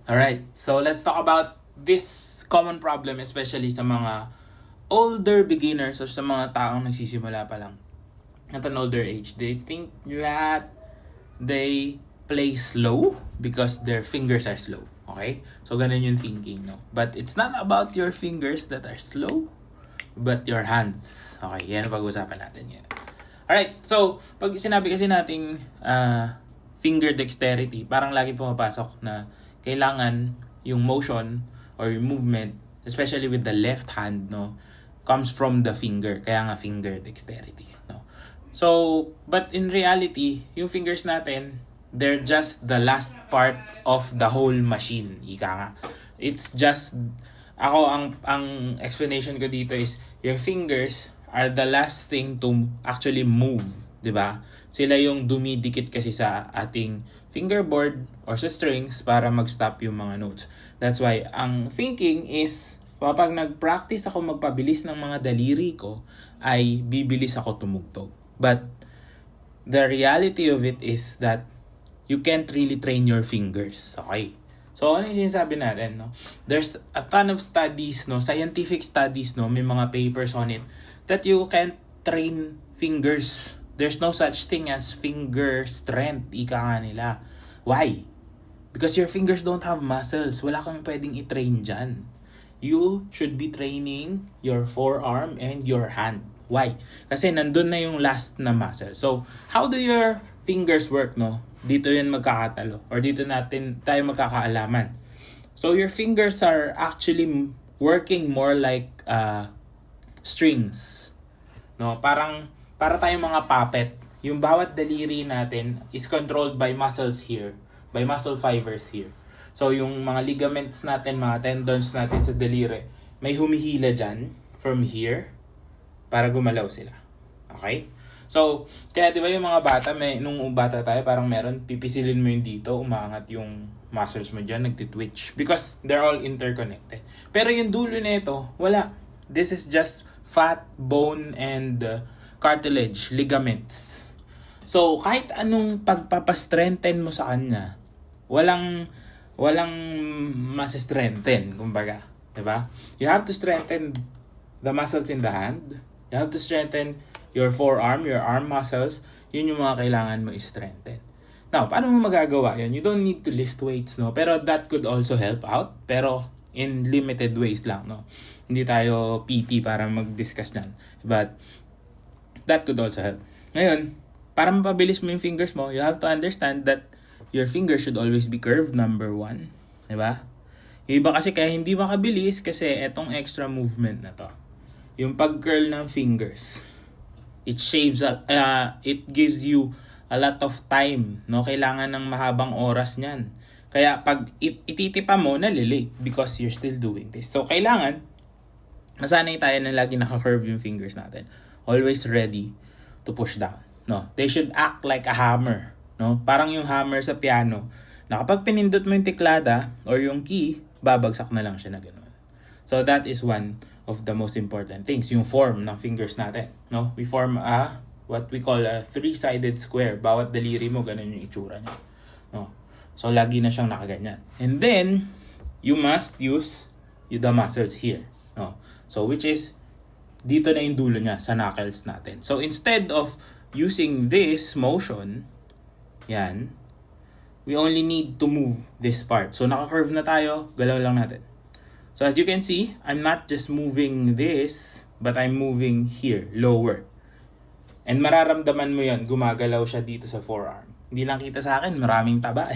Alright, so let's talk about this common problem, especially sa mga older beginners or sa mga taong nagsisimula pa lang at an older age. They think that they play slow because their fingers are slow. Okay? So, ganun yung thinking, no? But it's not about your fingers that are slow, but your hands. Okay, yan ang pag-usapan natin yan. Alright, so, pag sinabi kasi nating finger dexterity, parang lagi pumapasok na kailangan yung motion or yung movement, especially with the left hand, no, comes from the finger. Kaya nga finger dexterity, no. So, but in reality, yung fingers natin, they're just the last part of the whole machine. Ika nga. It's just, ang explanation ko dito is, your fingers are the last thing to actually move, 'di ba? Sila yung dumidikit kasi sa ating fingerboard or sa strings para mag-stop yung mga notes. That's why ang thinking is kapag nag-practice ako magpabilis ng mga daliri ko ay bibilis ako tumugtog. But the reality of it is that you can't really train your fingers. Okay? So, ano yung sinasabi natin, no? There's a ton of studies, no? Scientific studies, no? May mga papers on it that you can't train fingers. There's no such thing as finger strength, ika nga nila. Why? Because your fingers don't have muscles. Wala kang pwedeng i-train dyan. You should be training your forearm and your hand. Why? Kasi nandun na yung last na muscle. So, how do your fingers work, no? Dito yun magkakatalo. Or dito natin tayo magkakaalaman. So, your fingers are actually working more like strings. No? Para tayong mga puppet. Yung bawat daliri natin is controlled by muscles here. By muscle fibers here. So, yung mga ligaments natin, mga tendons natin sa daliri, may humihila dyan from here para gumalaw sila. Okay? So, kaya di ba yung mga bata, nung bata tayo, parang meron, pipisilin mo yung dito, umaangat yung muscles mo dyan, nagtitwitch. Because they're all interconnected. Pero yung dulo nito, wala. This is just fat, bone, and cartilage, ligaments. So, kahit anong pagpapastrengthen mo sa kanya, walang mas-strengthen, kumbaga. Diba? You have to strengthen the muscles in the hand. You have to strengthen your forearm, your arm muscles. Yun yung mga kailangan mo i-strengthen. Now, paano mo magagawa yun? You don't need to lift weights, no? Pero that could also help out. Pero in limited ways lang, no? Hindi tayo PT para mag-discuss dyan. But that could also help. Ngayon, para mapabilis mo yung fingers mo, you have to understand that your fingers should always be curved, number one. Diba? Yung iba kasi kaya hindi makabilis kasi etong extra movement na to. Yung pag-curl ng fingers. It gives you a lot of time. No? Kailangan ng mahabang oras niyan. Kaya pag ititipa mo, nalilate because you're still doing this. So, kailangan, masanay tayo na lagi naka-curve yung fingers natin. Always ready to push down. No? They should act like a hammer. No? Parang yung hammer sa piano. Na kapag pinindot mo yung teklada or yung key, babagsak na lang siya na gano'n. So, that is one of the most important things. Yung form ng fingers natin. No? We form what we call a three-sided square. Bawat daliri mo, ganun yung itsura niya. No? So, lagi na siyang nakaganyan. And then, you must use the muscles here. No? So, which is, dito na yung dulo niya sa knuckles natin. So, instead of using this motion, yan, we only need to move this part. So, naka-curve na tayo, galaw lang natin. So, as you can see, I'm not just moving this, but I'm moving here, lower. And mararamdaman mo yan, gumagalaw siya dito sa forearm. Hindi lang kita sa akin, maraming taba.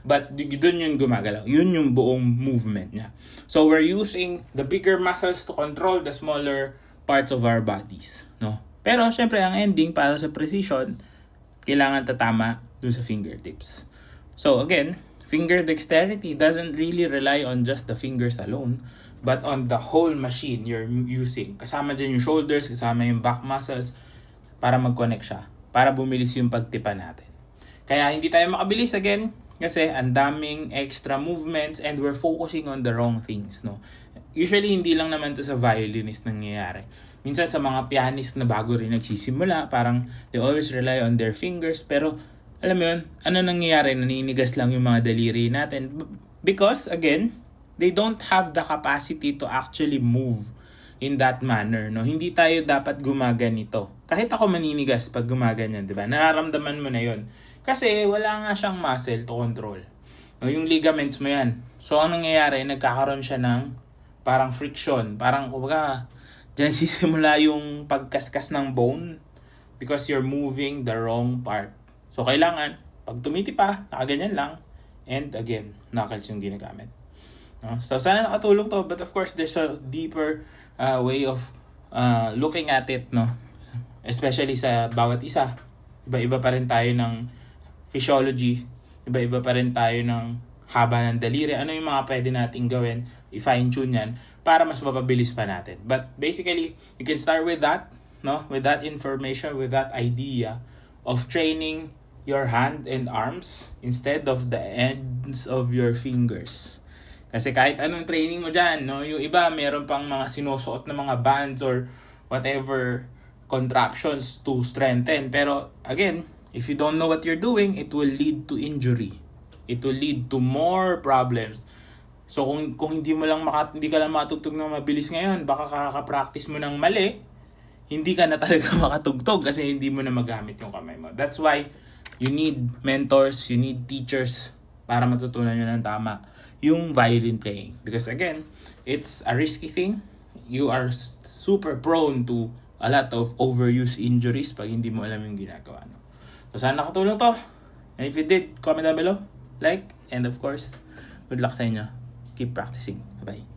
But dun yun gumagalaw. Yun yung buong movement niya. So we're using the bigger muscles to control the smaller parts of our bodies. No? Pero syempre ang ending para sa precision, kailangan tatama dun sa fingertips. So again, finger dexterity doesn't really rely on just the fingers alone, but on the whole machine you're using. Kasama dyan yung shoulders, kasama yung back muscles para mag-connect siya. Para bumilis yung pagtipa natin. Kaya hindi tayo makabilis again kasi ang daming extra movements and we're focusing on the wrong things, no? Usually, hindi lang naman to sa violinist nangyayari. Minsan sa mga pianist na bago rin nagsisimula, parang they always rely on their fingers. Pero, alam mo yun, ano nangyayari? Naninigas lang yung mga daliri natin. Because, again, they don't have the capacity to actually move in that manner, no? Hindi tayo dapat gumaganito. Kahit ako maninigas pag gumaganyan, di ba? Nararamdaman mo na yon. Kasi wala nga siyang muscle to control. No, yung ligaments mo yan. So, anong nangyayari? Nagkakaroon siya ng parang friction. Parang, kumbaga, dyan sisimula yung pagkaskas ng bone because you're moving the wrong part. So, kailangan, pag tumiti pa, nakaganyan lang, and again, knuckles yung ginagamit. No? So, sana nakatulong to. But of course, there's a deeper way of looking at it, no? Especially sa bawat isa. Iba-iba pa rin tayo ng physiology. Iba-iba pa rin tayo ng haba ng daliri. Ano yung mga pwede nating gawin, i-fine-tune yan, para mas mapabilis pa natin. But basically, you can start with that, no? With that information, with that idea of training your hand and arms instead of the ends of your fingers. Kasi kahit anong training mo dyan, no? Yung iba, meron pang mga sinusuot na mga bands or whatever contraptions to strengthen. Pero again, if you don't know what you're doing, it will lead to injury. It will lead to more problems. So kung hindi ka lang matugtog ng mabilis ngayon, baka kaka-practice mo ng mali, hindi ka na talaga makatugtog kasi hindi mo na magamit yung kamay mo. That's why you need mentors, you need teachers para matutunan nyo ng tama yung violin playing. Because again, it's a risky thing. You are super prone to a lot of overuse injuries pag hindi mo alam yung ginagawa. No? So sana nakatulong to. And if you did, comment down below, like, and of course, good luck sa inyo. Keep practicing. Bye-bye.